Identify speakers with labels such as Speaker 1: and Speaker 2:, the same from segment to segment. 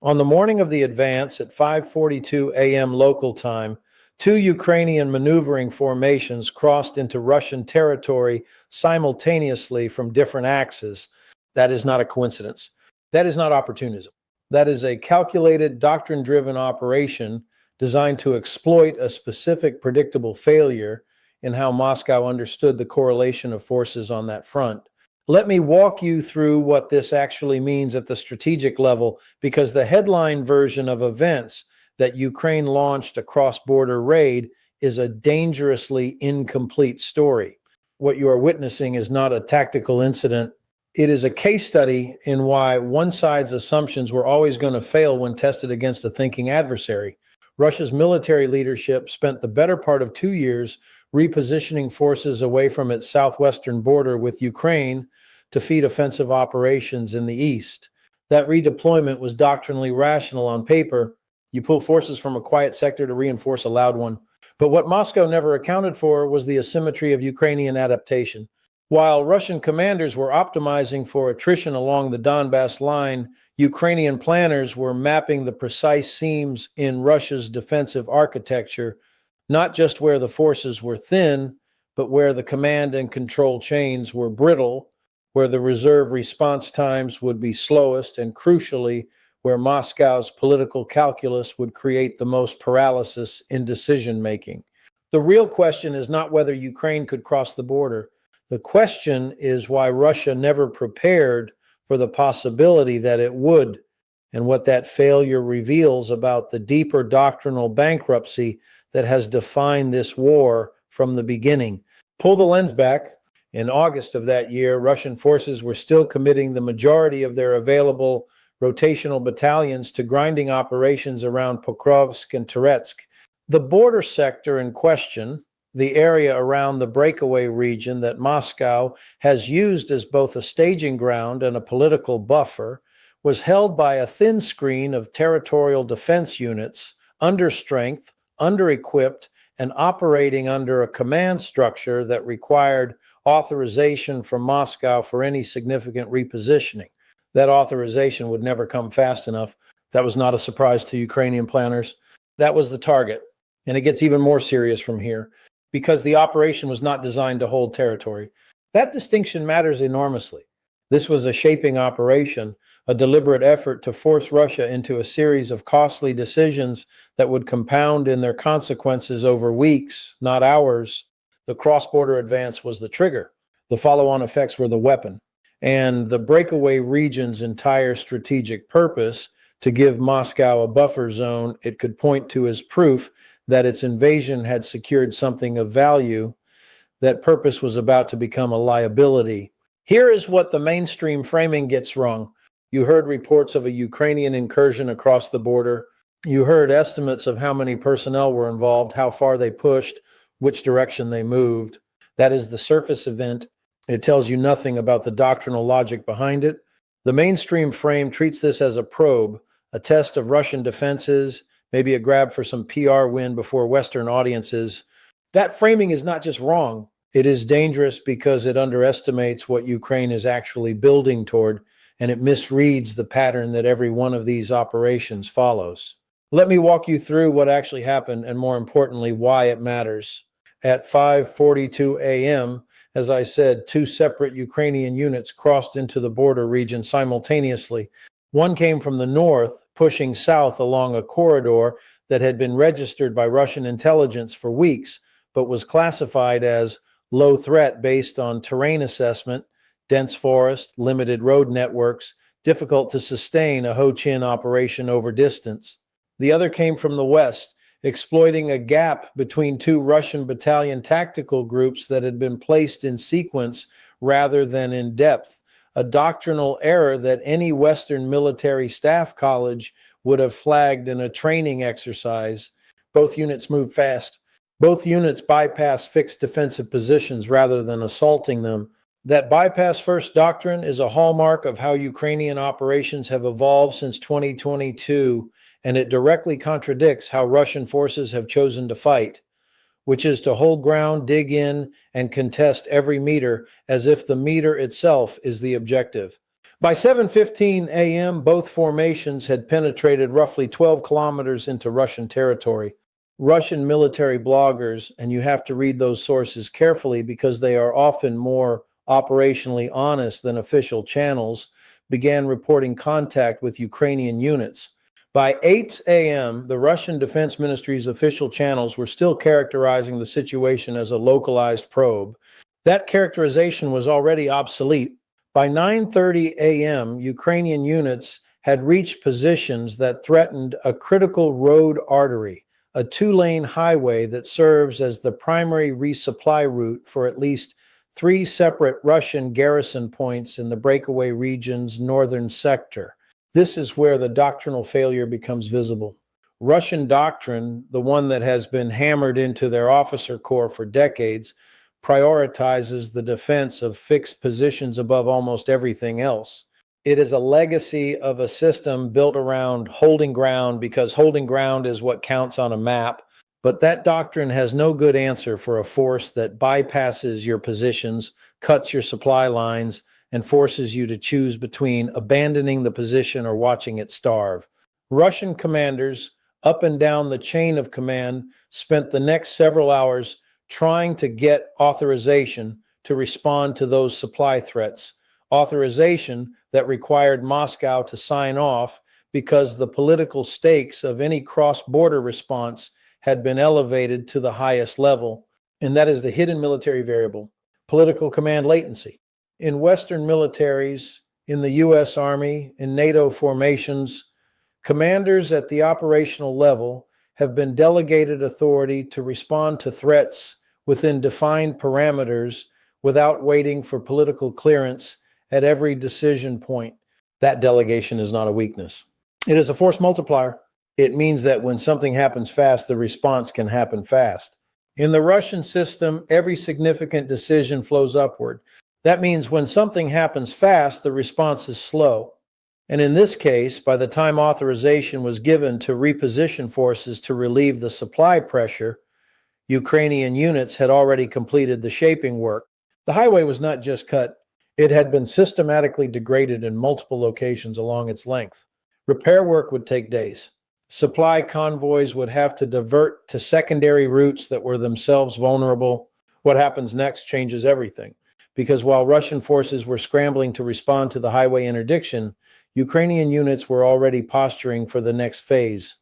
Speaker 1: On the morning of the advance at 5:42 a.m. local time, two Ukrainian maneuvering formations crossed into Russian territory simultaneously from different axes. That is not a coincidence. That is not opportunism. That is a calculated, doctrine-driven operation designed to exploit a specific predictable failure in how Moscow understood the correlation of forces on that front. Let me walk you through what this actually means at the strategic level, because the headline version of events that Ukraine launched a cross-border raid is a dangerously incomplete story. What you are witnessing is not a tactical incident. It is a case study in why one side's assumptions were always going to fail when tested against a thinking adversary. Russia's military leadership spent the better part of 2 years repositioning forces away from its southwestern border with Ukraine to feed offensive operations in the east. That redeployment was doctrinally rational on paper. You pull forces from a quiet sector to reinforce a loud one. But what Moscow never accounted for was the asymmetry of Ukrainian adaptation. While Russian commanders were optimizing for attrition along the Donbass line, Ukrainian planners were mapping the precise seams in Russia's defensive architecture, not just where the forces were thin, but where the command and control chains were brittle, where the reserve response times would be slowest, and crucially, where Moscow's political calculus would create the most paralysis in decision-making. The real question is not whether Ukraine could cross the border. The question is why Russia never prepared for the possibility that it would, and what that failure reveals about the deeper doctrinal bankruptcy that has defined this war from the beginning. Pull the lens back. In August of that year, Russian forces were still committing the majority of their available rotational battalions to grinding operations around Pokrovsk and Toretsk. The border sector in question, the area around the Breakaway region that Moscow has used as both a staging ground and a political buffer, was held by a thin screen of territorial defense units, understrength, under-equipped, and operating under a command structure that required authorization from Moscow for any significant repositioning. That authorization would never come fast enough. That was not a surprise to Ukrainian planners. That was the target. And it gets even more serious from here, because the operation was not designed to hold territory. That distinction matters enormously. This was a shaping operation, a deliberate effort to force Russia into a series of costly decisions that would compound in their consequences over weeks, not hours. The cross-border advance was the trigger. The follow-on effects were the weapon. And the Breakaway region's entire strategic purpose, to give Moscow a buffer zone it could point to as proof that its invasion had secured something of value, that purpose was about to become a liability. Here is what the mainstream framing gets wrong. You heard reports of a Ukrainian incursion across the border. You heard estimates of how many personnel were involved, how far they pushed, which direction they moved. That is the surface event. It tells you nothing about the doctrinal logic behind it. The mainstream frame treats this as a probe, a test of Russian defenses, maybe a grab for some PR win before Western audiences. That framing is not just wrong. It is dangerous because it underestimates what Ukraine is actually building toward, and it misreads the pattern that every one of these operations follows. Let me walk you through what actually happened, and more importantly, why it matters. At 5:42 a.m., as I said, two separate Ukrainian units crossed into the border region simultaneously. One came from the north, pushing south along a corridor that had been registered by Russian intelligence for weeks, but was classified as low threat based on terrain assessment, dense forest, limited road networks, difficult to sustain a Ho Chin operation over distance. The other came from the west, exploiting a gap between two Russian battalion tactical groups that had been placed in sequence rather than in depth, a doctrinal error that any Western military staff college would have flagged in a training exercise. Both units moved fast. Both units bypassed fixed defensive positions rather than assaulting them. That bypass first doctrine is a hallmark of how Ukrainian operations have evolved since 2022, and it directly contradicts how Russian forces have chosen to fight, which is to hold ground, dig in, and contest every meter as if the meter itself is the objective. By 7:15 a.m., both formations had penetrated roughly 12 kilometers into Russian territory. Russian military bloggers, and you have to read those sources carefully because they are often more operationally honest than official channels, began reporting contact with Ukrainian units. By 8 a.m., the Russian Defense Ministry's official channels were still characterizing the situation as a localized probe. That characterization was already obsolete. By 9:30 a.m., Ukrainian units had reached positions that threatened a critical road artery, a two-lane highway that serves as the primary resupply route for at least 3 separate Russian garrison points in the Breakaway region's northern sector. This is where the doctrinal failure becomes visible. Russian doctrine, the one that has been hammered into their officer corps for decades, prioritizes the defense of fixed positions above almost everything else. It is a legacy of a system built around holding ground because holding ground is what counts on a map. But that doctrine has no good answer for a force that bypasses your positions, cuts your supply lines, and forces you to choose between abandoning the position or watching it starve. Russian commanders up and down the chain of command spent the next several hours trying to get authorization to respond to those supply threats, authorization that required Moscow to sign off because the political stakes of any cross-border response had been elevated to the highest level, and that is the hidden military variable, political command latency. In Western militaries, in the U.S. Army, in NATO formations, commanders at the operational level have been delegated authority to respond to threats within defined parameters without waiting for political clearance at every decision point. That delegation is not a weakness. It is a force multiplier. It means that when something happens fast, the response can happen fast. In the Russian system, every significant decision flows upward. That means when something happens fast, the response is slow. And in this case, by the time authorization was given to reposition forces to relieve the supply pressure, Ukrainian units had already completed the shaping work. The highway was not just cut, it had been systematically degraded in multiple locations along its length. Repair work would take days. Supply convoys would have to divert to secondary routes that were themselves vulnerable. What happens next changes everything, because while Russian forces were scrambling to respond to the highway interdiction, Ukrainian units were already posturing for the next phase.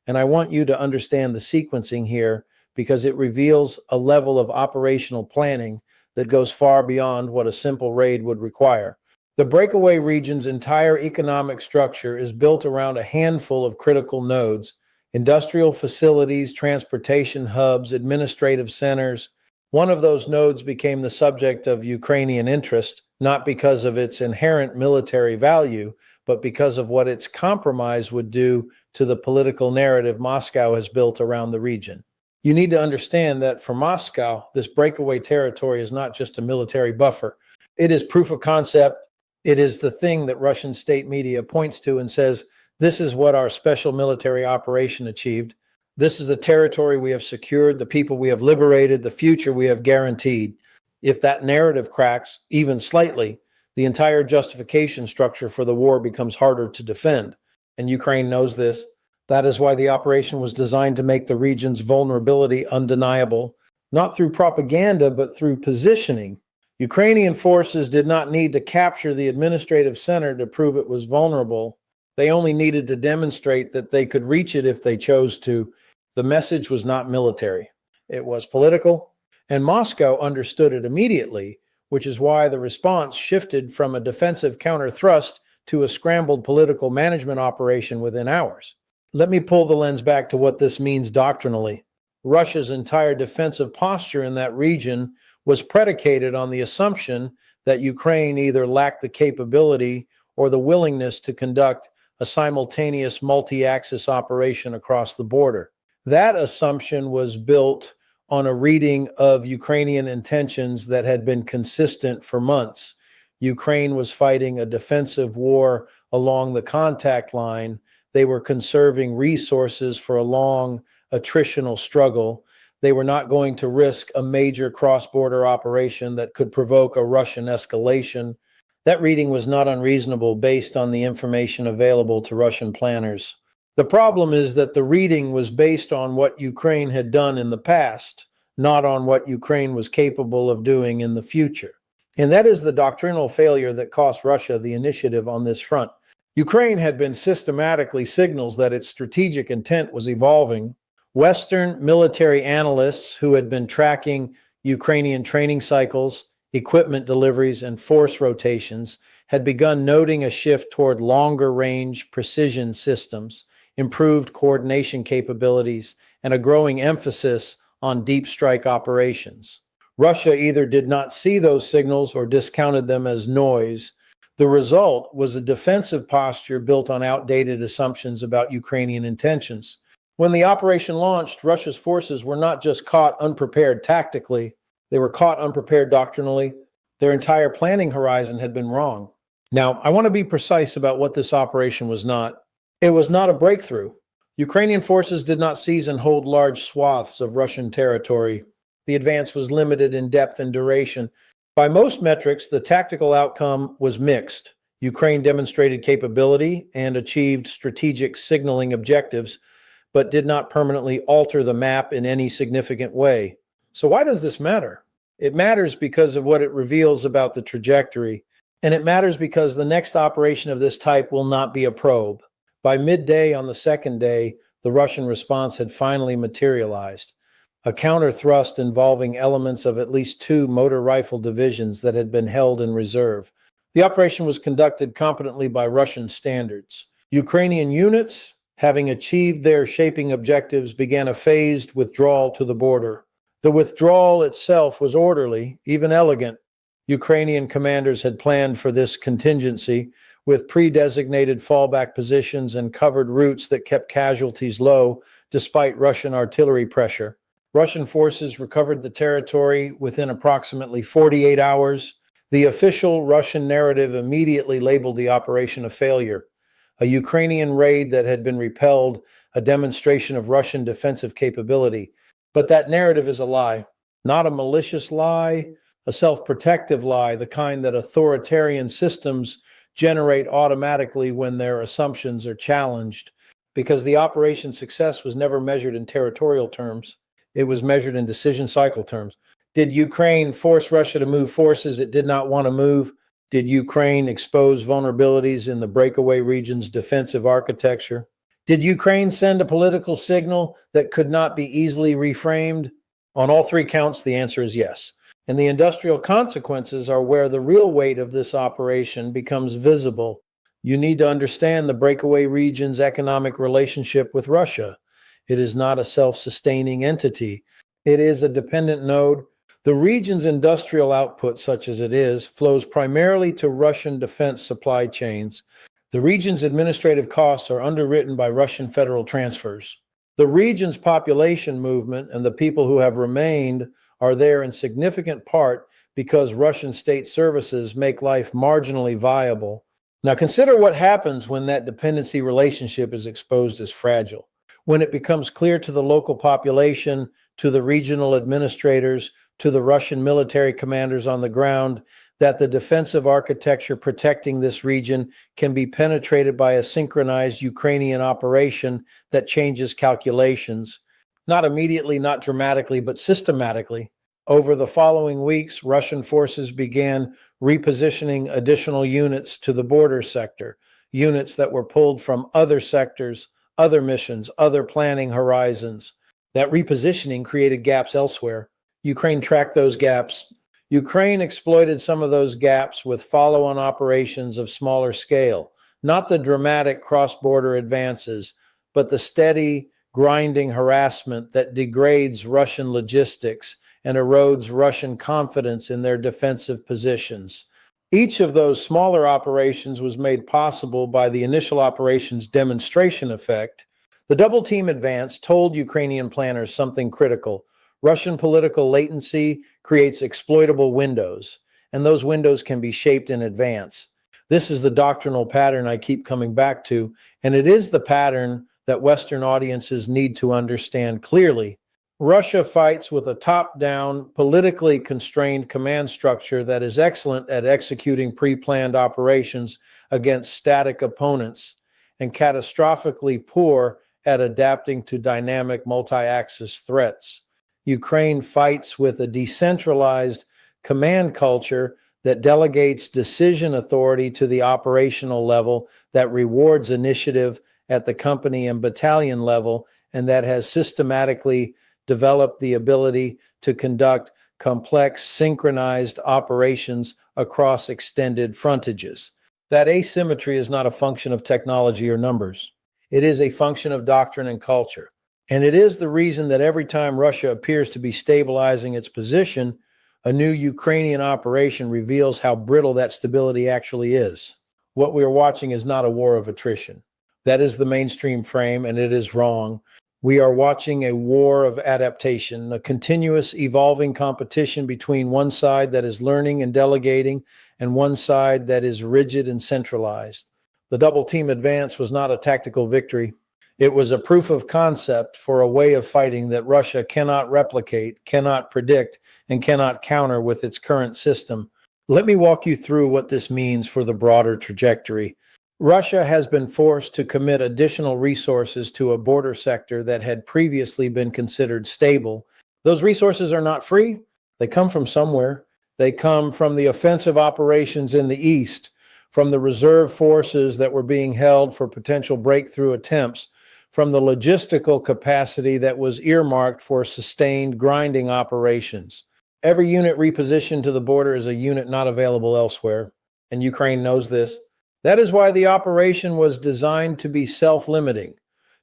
Speaker 1: And I want you to understand the sequencing here because it reveals a level of operational planning that goes far beyond what a simple raid would require. The Breakaway region's entire economic structure is built around a handful of critical nodes: industrial facilities, transportation hubs, administrative centers. One of those nodes became the subject of Ukrainian interest, not because of its inherent military value, but because of what its compromise would do to the political narrative Moscow has built around the region. You need to understand that for Moscow, this breakaway territory is not just a military buffer. It is proof of concept. It is the thing that Russian state media points to and says, this is what our special military operation achieved. This is the territory we have secured, the people we have liberated, the future we have guaranteed. If that narrative cracks, even slightly, the entire justification structure for the war becomes harder to defend. And Ukraine knows this. That is why the operation was designed to make the region's vulnerability undeniable, not through propaganda, but through positioning. Ukrainian forces did not need to capture the administrative center to prove it was vulnerable. They only needed to demonstrate that they could reach it if they chose to. The message was not military. It was political, and Moscow understood it immediately, which is why the response shifted from a defensive counter-thrust to a scrambled political management operation within hours. Let me pull the lens back to what this means doctrinally. Russia's entire defensive posture in that region was predicated on the assumption that Ukraine either lacked the capability or the willingness to conduct a simultaneous multi-axis operation across the border. That assumption was built on a reading of Ukrainian intentions that had been consistent for months. Ukraine was fighting a defensive war along the contact line. They were conserving resources for a long attritional struggle. They were not going to risk a major cross-border operation that could provoke a Russian escalation. That reading was not unreasonable based on the information available to Russian planners. The problem is that the reading was based on what Ukraine had done in the past, not on what Ukraine was capable of doing in the future. And that is the doctrinal failure that cost Russia the initiative on this front. Ukraine had been systematically signals that its strategic intent was evolving. Western military analysts who had been tracking Ukrainian training cycles, equipment deliveries, and force rotations had begun noting a shift toward longer-range precision systems, improved coordination capabilities, and a growing emphasis on deep strike operations. Russia either did not see those signals or discounted them as noise. The result was a defensive posture built on outdated assumptions about Ukrainian intentions. When the operation launched, Russia's forces were not just caught unprepared tactically, they were caught unprepared doctrinally. Their entire planning horizon had been wrong. Now, I want to be precise about what this operation was not. It was not a breakthrough. Ukrainian forces did not seize and hold large swaths of Russian territory. The advance was limited in depth and duration. By most metrics, the tactical outcome was mixed. Ukraine demonstrated capability and achieved strategic signaling objectives, but did not permanently alter the map in any significant way. So why does this matter? It matters because of what it reveals about the trajectory, and it matters because the next operation of this type will not be a probe. By midday on the second day, the Russian response had finally materialized. A counter-thrust involving elements of at least 2 motor rifle divisions that had been held in reserve. The operation was conducted competently by Russian standards. Ukrainian units, having achieved their shaping objectives, began a phased withdrawal to the border. The withdrawal itself was orderly, even elegant. Ukrainian commanders had planned for this contingency, with pre-designated fallback positions and covered routes that kept casualties low despite Russian artillery pressure. Russian forces recovered the territory within approximately 48 hours. The official Russian narrative immediately labeled the operation a failure. A Ukrainian raid that had been repelled, a demonstration of Russian defensive capability. But that narrative is a lie. Not a malicious lie, a self-protective lie, the kind that authoritarian systems generate automatically when their assumptions are challenged. Because the operation's success was never measured in territorial terms. It was measured in decision cycle terms. Did Ukraine force Russia to move forces it did not want to move? Did Ukraine expose vulnerabilities in the breakaway region's defensive architecture? Did Ukraine send a political signal that could not be easily reframed? On all 3 counts, the answer is yes. And the industrial consequences are where the real weight of this operation becomes visible. You need to understand the breakaway region's economic relationship with Russia. It is not a self-sustaining entity. It is a dependent node. The region's industrial output, such as it is, flows primarily to Russian defense supply chains. The region's administrative costs are underwritten by Russian federal transfers. The region's population movement and the people who have remained are there in significant part because Russian state services make life marginally viable. Now consider what happens when that dependency relationship is exposed as fragile. When it becomes clear to the local population, to the regional administrators, to the Russian military commanders on the ground, that the defensive architecture protecting this region can be penetrated by a synchronized Ukrainian operation that changes calculations, not immediately, not dramatically, but systematically. Over the following weeks, Russian forces began repositioning additional units to the border sector, units that were pulled from other sectors, other missions, other planning horizons. That repositioning created gaps elsewhere. Ukraine tracked those gaps. Ukraine exploited some of those gaps with follow-on operations of smaller scale, not the dramatic cross-border advances, but the steady, grinding harassment that degrades Russian logistics and erodes Russian confidence in their defensive positions. Each of those smaller operations was made possible by the initial operation's demonstration effect. The double team advance told Ukrainian planners something critical. Russian political latency creates exploitable windows, and those windows can be shaped in advance. This is the doctrinal pattern I keep coming back to, and it is the pattern that Western audiences need to understand clearly. Russia fights with a top-down, politically constrained command structure that is excellent at executing pre-planned operations against static opponents and catastrophically poor at adapting to dynamic multi-axis threats. Ukraine fights with a decentralized command culture that delegates decision authority to the operational level, that rewards initiative at the company and battalion level, and that has systematically developed the ability to conduct complex, synchronized operations across extended frontages. That asymmetry is not a function of technology or numbers. It is a function of doctrine and culture. And it is the reason that every time Russia appears to be stabilizing its position, a new Ukrainian operation reveals how brittle that stability actually is. What we are watching is not a war of attrition. That is the mainstream frame, and it is wrong. We are watching a war of adaptation, a continuous evolving competition between one side that is learning and delegating and one side that is rigid and centralized. The double team advance was not a tactical victory. It was a proof of concept for a way of fighting that Russia cannot replicate, cannot predict, and cannot counter with its current system. Let me walk you through what this means for the broader trajectory. Russia has been forced to commit additional resources to a border sector that had previously been considered stable. Those resources are not free. They come from somewhere. They come from the offensive operations in the east, from the reserve forces that were being held for potential breakthrough attempts, from the logistical capacity that was earmarked for sustained grinding operations. Every unit repositioned to the border is a unit not available elsewhere, and Ukraine knows this. That is why the operation was designed to be self-limiting,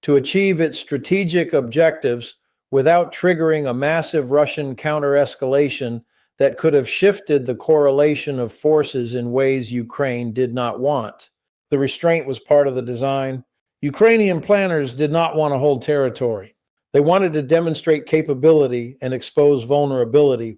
Speaker 1: to achieve its strategic objectives without triggering a massive Russian counter-escalation that could have shifted the correlation of forces in ways Ukraine did not want. The restraint was part of the design. Ukrainian planners did not want to hold territory. They wanted to demonstrate capability and expose vulnerability,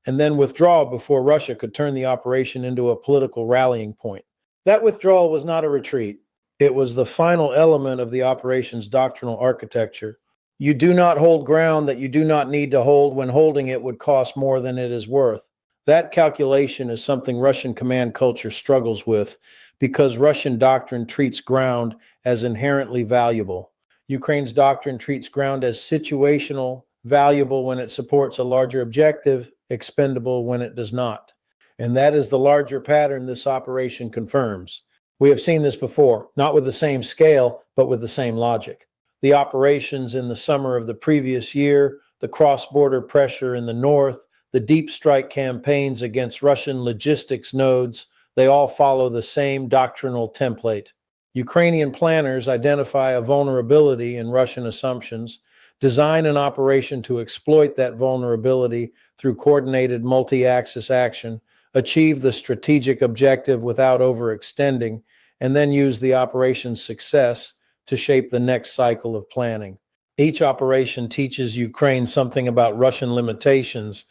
Speaker 1: and then withdraw before Russia could turn the operation into a political rallying point. That withdrawal was not a retreat. It was the final element of the operation's doctrinal architecture. You do not hold ground that you do not need to hold when holding it would cost more than it is worth. That calculation is something Russian command culture struggles with because Russian doctrine treats ground as inherently valuable. Ukraine's doctrine treats ground as situational, valuable when it supports a larger objective, expendable when it does not. And that is the larger pattern this operation confirms. We have seen this before, not with the same scale, but with the same logic. The operations in the summer of the previous year, the cross-border pressure in the north, the deep strike campaigns against Russian logistics nodes, they all follow the same doctrinal template. Ukrainian planners identify a vulnerability in Russian assumptions, design an operation to exploit that vulnerability through coordinated multi-axis action, achieve the strategic objective without overextending, and then use the operation's success to shape the next cycle of planning. Each operation teaches Ukraine something about Russian limitations.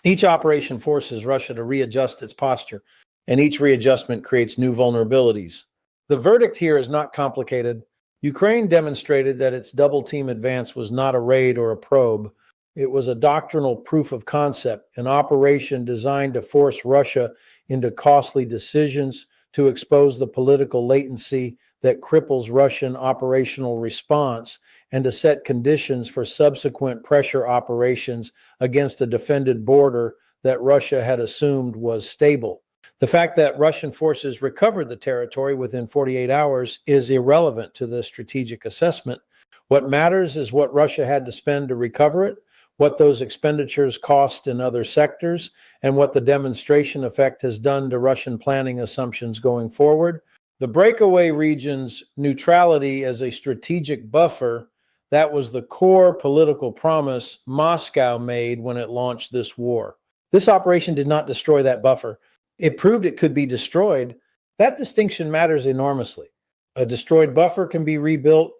Speaker 1: Each operation forces Russia to readjust its posture, and each readjustment creates new vulnerabilities. The verdict here is not complicated. Ukraine demonstrated that its double team advance was not a raid or a probe. It was a doctrinal proof of concept, an operation designed to force Russia into costly decisions, to expose the political latency that cripples Russian operational response, and to set conditions for subsequent pressure operations against a defended border that Russia had assumed was stable. The fact that Russian forces recovered the territory within 48 hours is irrelevant to the strategic assessment. What matters is what Russia had to spend to recover it, what those expenditures cost in other sectors, and what the demonstration effect has done to Russian planning assumptions going forward. The breakaway region's neutrality as a strategic buffer, that was the core political promise Moscow made when it launched this war. This operation did not destroy that buffer. It proved it could be destroyed. That distinction matters enormously. A destroyed buffer can be rebuilt.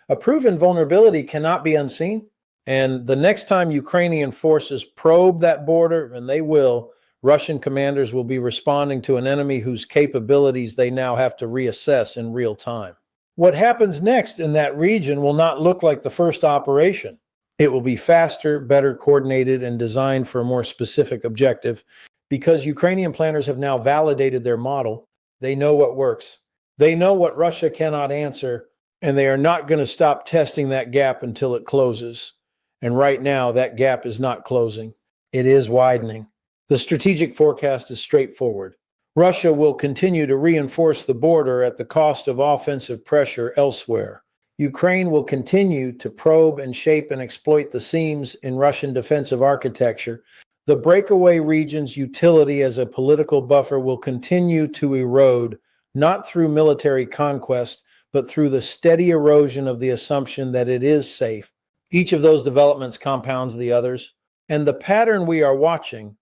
Speaker 1: A proven vulnerability cannot be unseen. And the next time Ukrainian forces probe that border, and they will, Russian commanders will be responding to an enemy whose capabilities they now have to reassess in real time. What happens next in that region will not look like the first operation. It will be faster, better coordinated, and designed for a more specific objective. Because Ukrainian planners have now validated their model, they know what works. They know what Russia cannot answer, and they are not going to stop testing that gap until it closes. And right now, that gap is not closing. It is widening. The strategic forecast is straightforward. Russia will continue to reinforce the border at the cost of offensive pressure elsewhere. Ukraine will continue to probe and shape and exploit the seams in Russian defensive architecture. The breakaway region's utility as a political buffer will continue to erode, not through military conquest, but through the steady erosion of the assumption that it is safe. Each of those developments compounds the others. And the pattern we are watching,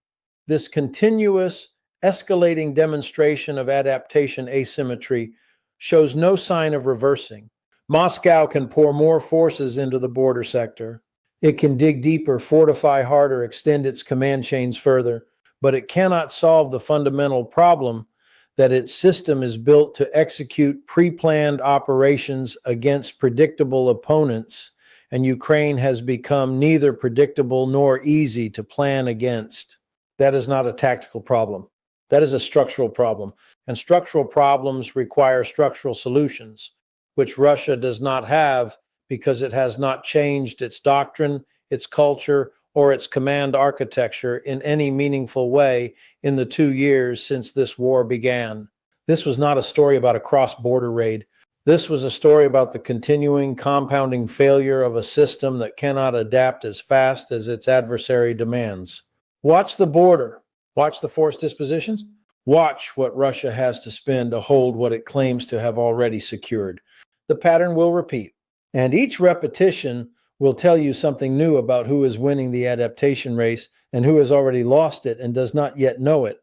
Speaker 1: this continuous, escalating demonstration of adaptation asymmetry, shows no sign of reversing. Moscow can pour more forces into the border sector. It can dig deeper, fortify harder, extend its command chains further, but it cannot solve the fundamental problem that its system is built to execute pre-planned operations against predictable opponents, and Ukraine has become neither predictable nor easy to plan against. That is not a tactical problem. That is a structural problem, and structural problems require structural solutions, which Russia does not have because it has not changed its doctrine, its culture, or its command architecture in any meaningful way in the 2 years since this war began. This was not a story about a cross-border raid. This was a story about the continuing, compounding failure of a system that cannot adapt as fast as its adversary demands. Watch the border. Watch the forced dispositions. Watch what Russia has to spend to hold what it claims to have already secured. The pattern will repeat, and each repetition will tell you something new about who is winning the adaptation race and who has already lost it and does not yet know it.